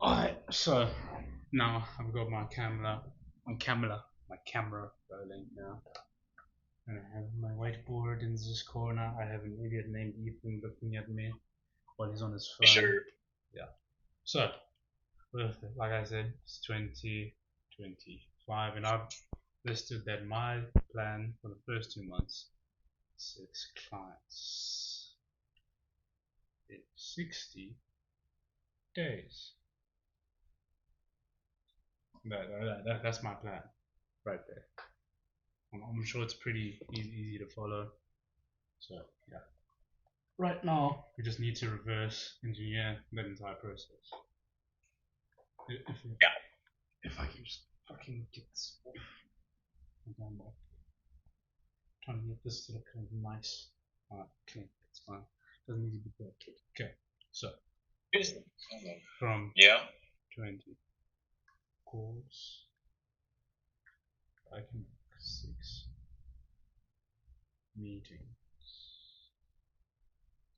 Alright, so now I've got my camera rolling now. And I have my whiteboard in this corner. I have an idiot named Ethan looking at me while he's on his phone. Sure. Yeah. So, like I said, it's 2025, and I've listed that my plan for the first 2 months, 6 clients in 60 days. That's my plan right there. I'm sure it's pretty easy to follow. So, yeah. Right now, we just need to reverse engineer that entire process. If I can just fucking get this off. I'm trying to get this to look kind of nice. Okay, it's fine. Doesn't need to be perfect. Okay, so from 20 calls, I can make 6 meetings.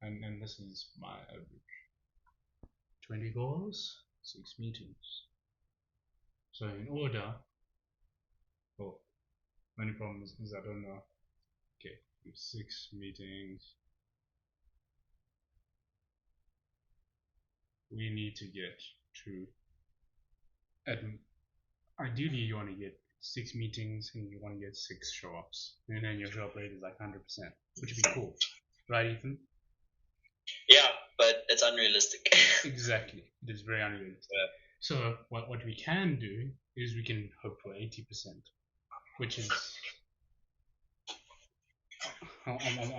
And this is my average. 20 calls, 6 meetings. So in order, only problem is I don't know. Okay, 6 meetings. We need to get to, ideally you want to get 6 meetings and you want to get 6 show-ups. And then your show-up rate is like 100%, which would be cool. Right, Ethan? Yeah, but it's unrealistic. Exactly. It is very unrealistic. Yeah. So what we can do is we can hope for 80%, which is I'm not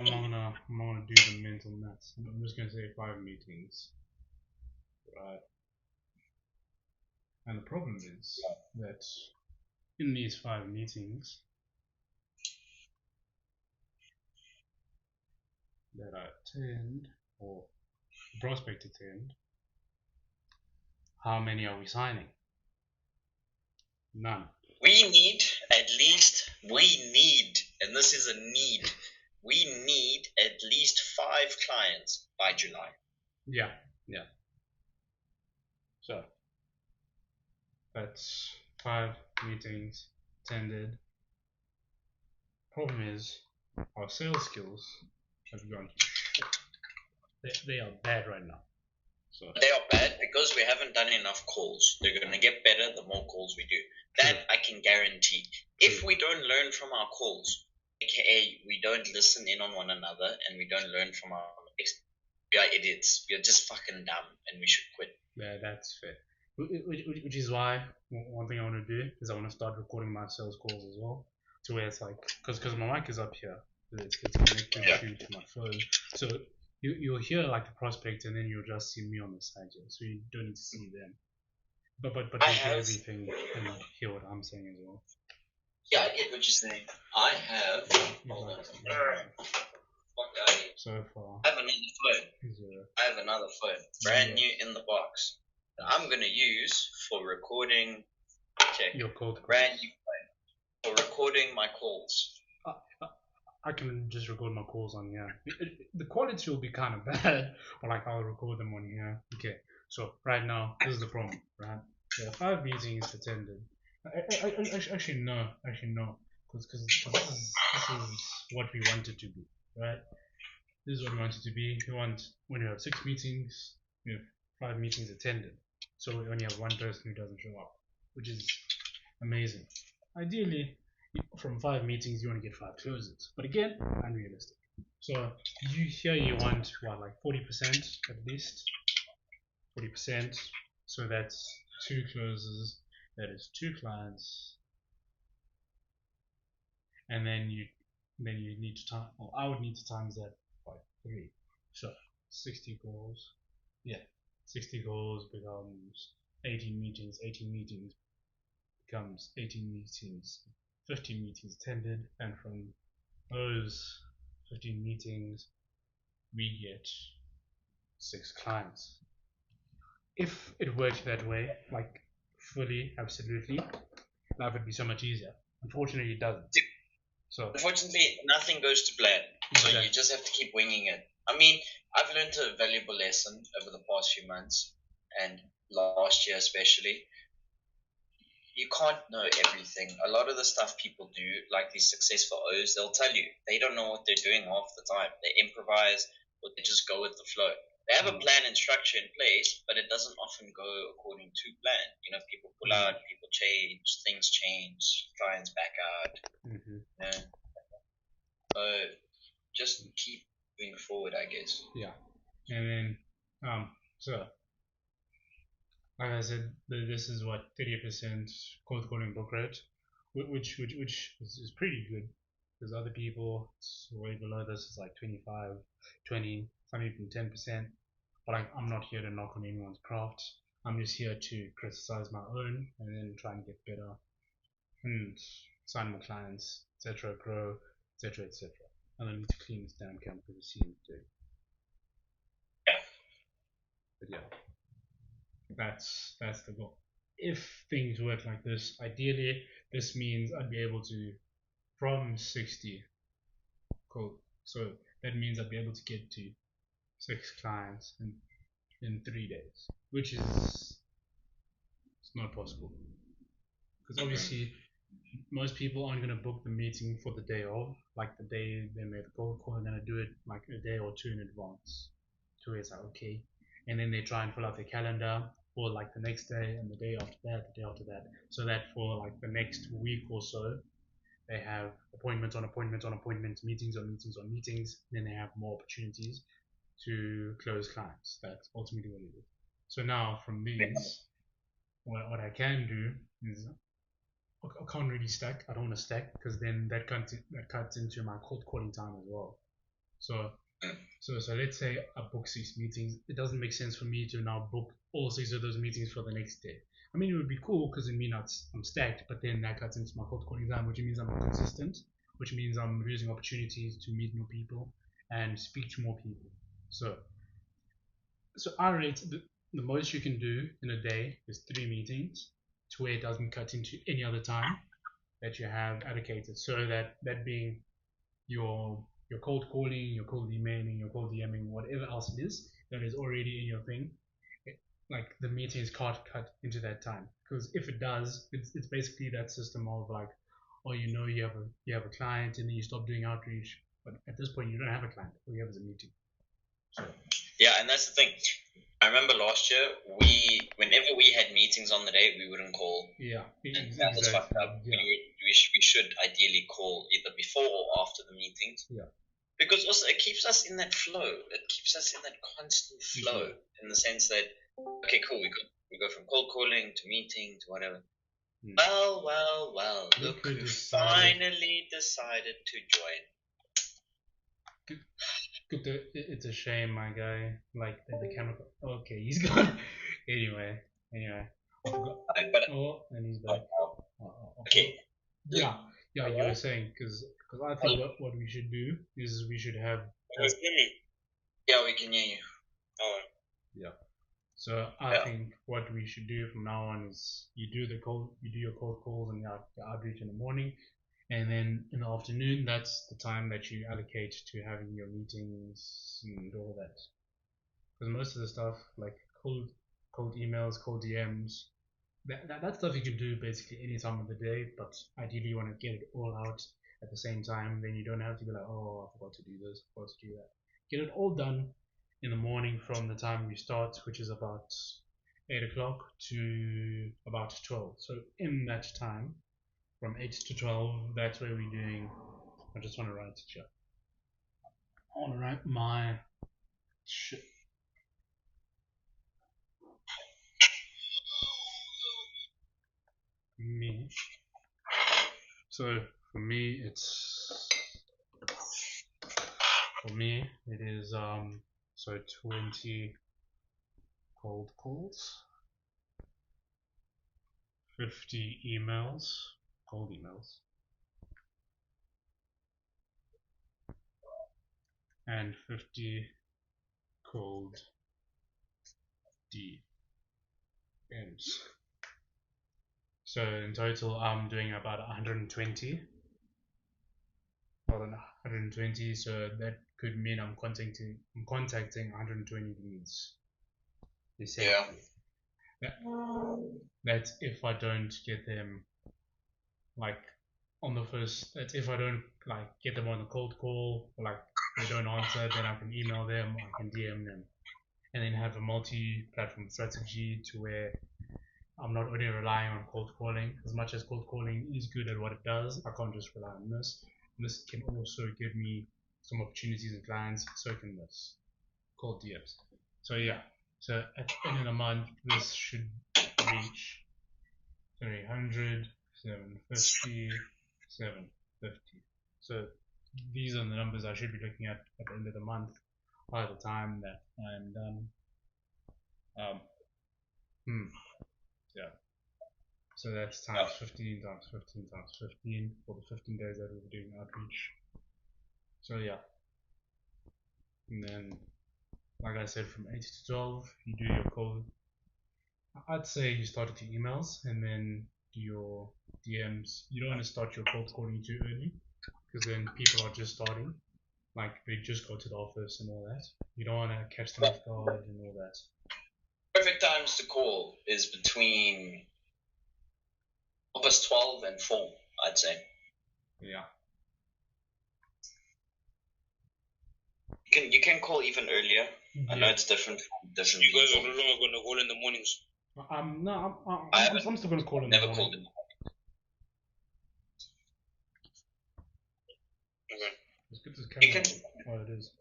gonna do the mental maths. I'm just gonna say 5 meetings. Right. And the problem is that in these 5 meetings that I attend, or the prospect attend, how many are we signing? None. We need, and this is a need, we need at least 5 clients by July. Yeah. So, that's 5 meetings attended. Problem is, our sales skills have gone to shit. They are bad right now. So they are bad because we haven't done enough calls. They're going to get better the more calls we do. That I can guarantee. If we don't learn from our calls, aka we don't listen in on one another and we don't learn from our mistakes, we are idiots. We are just fucking dumb and we should quit. Yeah, that's fair. Which is why one thing I want to do is I want to start recording my sales calls as well. To where it's like, because my mic is up here, it's connected to my phone. So you'll hear like the prospect and then you'll just see me on the side here. So you don't need to see them. But you hear everything and hear what I'm saying as well. Yeah, I get what you're saying. I have. Hold on. So far. I have another phone. I have another phone. Brand new in the box. That I'm going to use for recording. Your cold calls. Brand new phone. For recording my calls. I can just record my calls on here. The quality will be kind of bad, but like I'll record them on here. Okay, so right now, this is the problem, right? There are 5 meetings attended. Actually no, because this is what we want it to be, right? This is what we want it to be. We want, when you have 6 meetings, you have 5 meetings attended. So we only have 1 person who doesn't show up, which is amazing. Ideally, from 5 meetings you want to get 5 closes, but again, unrealistic. So you want what, like 40% at least, 40%. So that's 2 closes. That is 2 clients, and then you need to time. Well, I would need to times that by 3. So 60 calls. Yeah, 60 calls becomes 18 meetings. 18 meetings becomes 18 meetings. 15 meetings attended, and from those 15 meetings we get 6 clients. If it worked that way, like fully, absolutely, life would be so much easier. Unfortunately, it doesn't. So unfortunately, nothing goes to plan. So you just have to keep winging it. I mean, I've learned a valuable lesson over the past few months and last year especially. You can't know everything. A lot of the stuff people do, like these successful O's, they'll tell you they don't know what they're doing half the time. They improvise or they just go with the flow. They have a plan and structure in place, but it doesn't often go according to plan. People pull out, people change, clients back out. So just keep moving forward, I guess. Yeah. And then, so like I said, this is what 30% cold calling book rate, which is pretty good, because other people it's way below this. It's like 25, 20, some even 10%. But I'm not here to knock on anyone's craft. I'm just here to criticize my own and then try and get better and sign more clients, etc., grow, etc., etc. And I need to clean this damn camp because it seems dirty. But yeah, that's the goal. If things work like this, ideally, this means I'd be able to, from 60, cool. So that means I'd be able to get to 6 clients in 3 days, which is it's not possible. Because obviously, most people aren't going to book the meeting for the day of, like the day they made the cold call, they're going to do it like a day or two in advance. So it's like, okay. And then they try and fill out their calendar for like the next day and the day after that, the day after that. So that for like the next week or so, they have appointments on appointments on appointments, meetings on meetings on meetings. And then they have more opportunities to close clients. That's ultimately what it is. So now from these, what I can do is I can't really stack. I don't want to stack because then that cuts into my cold calling time as well. So let's say I book 6 meetings. It doesn't make sense for me to now book all 6 of those meetings for the next day. I mean, it would be cool because it means I'm stacked, but then that cuts into my cold calling time, which means I'm not consistent, which means I'm losing opportunities to meet more people and speak to more people. So I rate the most you can do in a day is 3 meetings to where it doesn't cut into any other time that you have allocated. So that being your cold calling, your cold emailing, your cold DMing, whatever else it is that is already in your thing, like the meetings can't cut into that time. Because if it does, it's basically that system of like, oh, you have a client and then you stop doing outreach, but at this point you don't have a client. All you have is a meeting. So yeah, and that's the thing. I remember last year, whenever we had meetings on the day, we wouldn't call. Yeah, and that was fucked up. Yeah. We should ideally call either before or after the meetings. Yeah. Because also it keeps us in that flow. It keeps us in that constant flow, in the sense that, okay, cool, we go from cold calling to meeting to whatever. Well, look who finally decided to join. It's a shame, my guy. Like the camera. Okay, he's gone. anyway. Oh, and he's back. Okay. Yeah. You were saying because I think what we should do is we should have. Yeah, we can hear you. Oh. Yeah. So I think what we should do from now on is you do your cold calls and your outreach in the morning, and then in the afternoon, that's the time that you allocate to having your meetings and all that. Because most of the stuff, like cold emails, cold DMs, that stuff you can do basically any time of the day. But ideally, you want to get it all out at the same time. Then you don't have to be like, oh, I forgot to do this, I forgot to do that. Get it all done in the morning from the time you start, which is about 8 o'clock to about 12. So in that time, from 8 to 12, that's where we're doing. I just want to write it here. I want to write my shit. Me. So for me, it is so 20 cold calls, 50 emails, cold emails, and 50 cold DMs. So in total, I'm doing about 120. more than 120, so that could mean I'm contacting 120 leads. Yeah. That's if I don't get them like on the first. That's if I don't like get them on a cold call, or like they don't answer, then I can email them, I can DM them, and then have a multi-platform strategy to where I'm not only relying on cold calling. As much as cold calling is good at what it does, I can't just rely on this. This can also give me some opportunities and clients, so can this cold DMs. So yeah, so at the end of the month, this should reach 300, 750, 750. So these are the numbers I should be looking at the end of the month by the time that I'm done. Yeah. So that's times 15 times 15 times 15 for the 15 days that we're doing outreach. So yeah. And then, like I said, from 8 to 12, you do your cold. I'd say you start with your emails and then do your DMs. You don't want to start your cold calling too early because then people are just starting. Like they just go to the office and all that. You don't want to catch them off guard and all that. Perfect times to call is between 12 and 4, I'd say. Yeah. You can call even earlier. I know it's different from different You guys people. are no longer going to call in the mornings. I'm still going to call in the morning. Never called in. Okay. It's good to You can, what it is.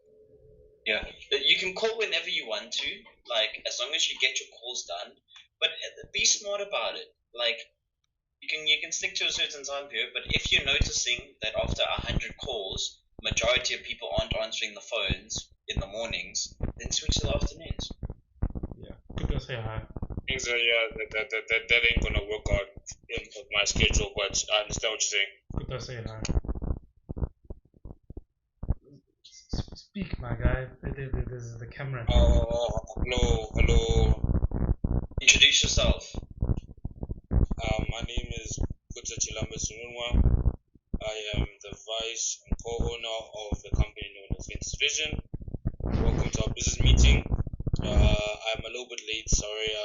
yeah, you can call whenever you want to, like as long as you get your calls done. But be smart about it. Like you can stick to a certain time period. But if you're noticing that after 100 calls, majority of people aren't answering the phones in the mornings, then switch to the afternoons. Yeah. Good to say hi. Things are, that ain't going to work out in my schedule, but I understand what you're saying. Good to say hi. Speak, my guy. This is the camera. Hello. Introduce yourself. My name is Kutsa Chilamba Sununwa. I am the vice and co-owner of the company known as Vince Vision. Welcome to our business meeting. I'm a little bit late, sorry. I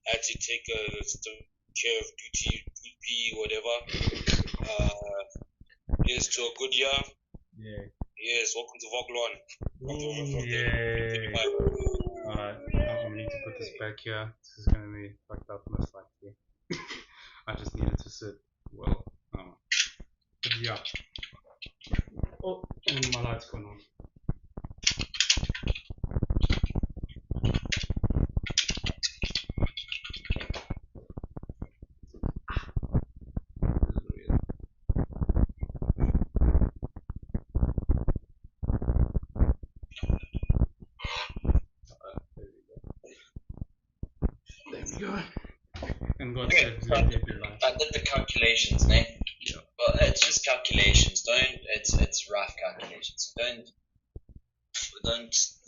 had to take some care of duty, whatever. Here's to a good year. Yeah. Yes, welcome to Voglon. Yeah. Alright, I'm gonna need to put this back here. This is gonna be fucked up most likely. I just needed to sit well. But yeah. Oh, and my light's gone on. There we go. And God said, let there be light. I did the calculations, né? Yeah. Well, it's just calculations. It's rough calculations. Don't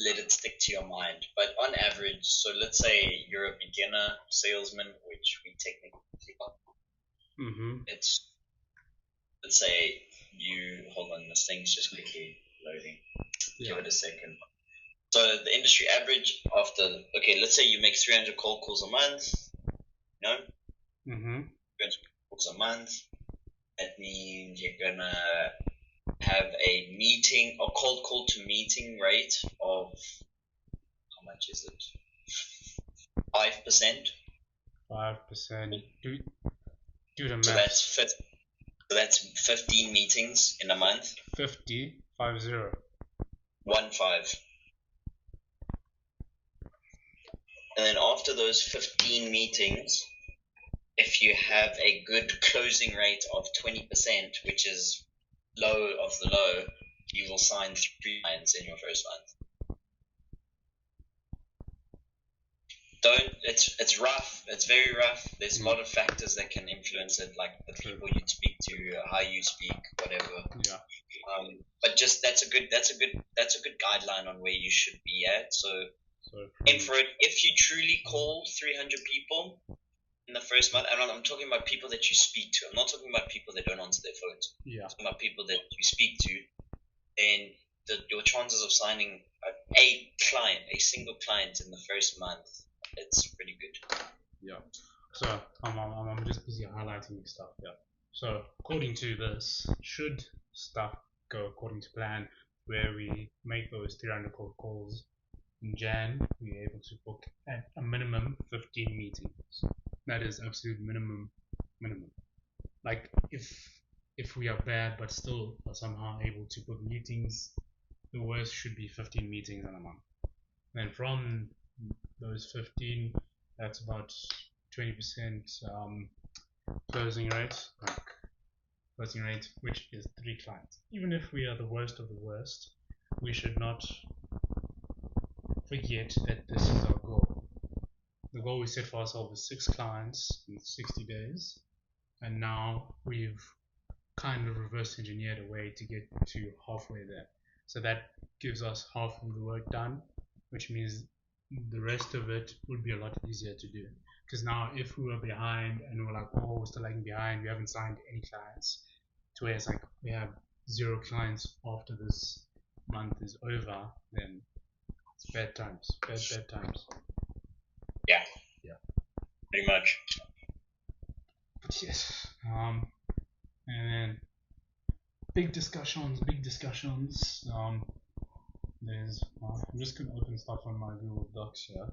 let it stick to your mind. But on average, so let's say you're a beginner salesman, which we technically are. It's, let's say you, hold on, this thing's just quickly loading. Give it a second. So the industry average after, okay, let's say you make 300 cold calls a month, you know? 300 calls a month. That means you're gonna have a meeting, a cold call to meeting rate of, how much is it? 5%. 5%. Do the math. So that's 15 meetings in a month. 50. 1-5. And then after those 15 meetings, if you have a good closing rate of 20%, which is low of the low, you will sign 3 clients in your first month. It's rough. It's very rough. There's a lot of factors that can influence it, like the people you speak to, how you speak, whatever. Yeah. But just that's a good guideline on where you should be at. So aim for it. If you truly call 300 people, in the first month, and I'm talking about people that you speak to. I'm not talking about people that don't answer their phones. Yeah. I'm talking about people that you speak to, and your chances of signing a single client in the first month, it's pretty good. Yeah. So I'm just busy highlighting stuff. Yeah. So according to this, should stuff go according to plan, where we make those 300 cold calls in Jan, we're able to book at a minimum 15 meetings. That is absolute minimum. Like if we are bad but still are somehow able to book meetings, the worst should be 15 meetings in a month. And from those 15, that's about 20% closing rate, which is 3 clients. Even if we are the worst of the worst, we should not forget that this is our goal. The goal we set for ourselves is 6 clients in 60 days, and now we've kind of reverse engineered a way to get to halfway there. So that gives us half of the work done, which means the rest of it would be a lot easier to do. Because now, if we were behind and we're like, oh, we're still lagging behind, we haven't signed any clients, to where it's like we have 0 clients after this month is over, then it's bad times. Bad times. Yeah. Yeah. Pretty much. Yes. And then big discussions. There's I'm just gonna open stuff on my Google Docs here.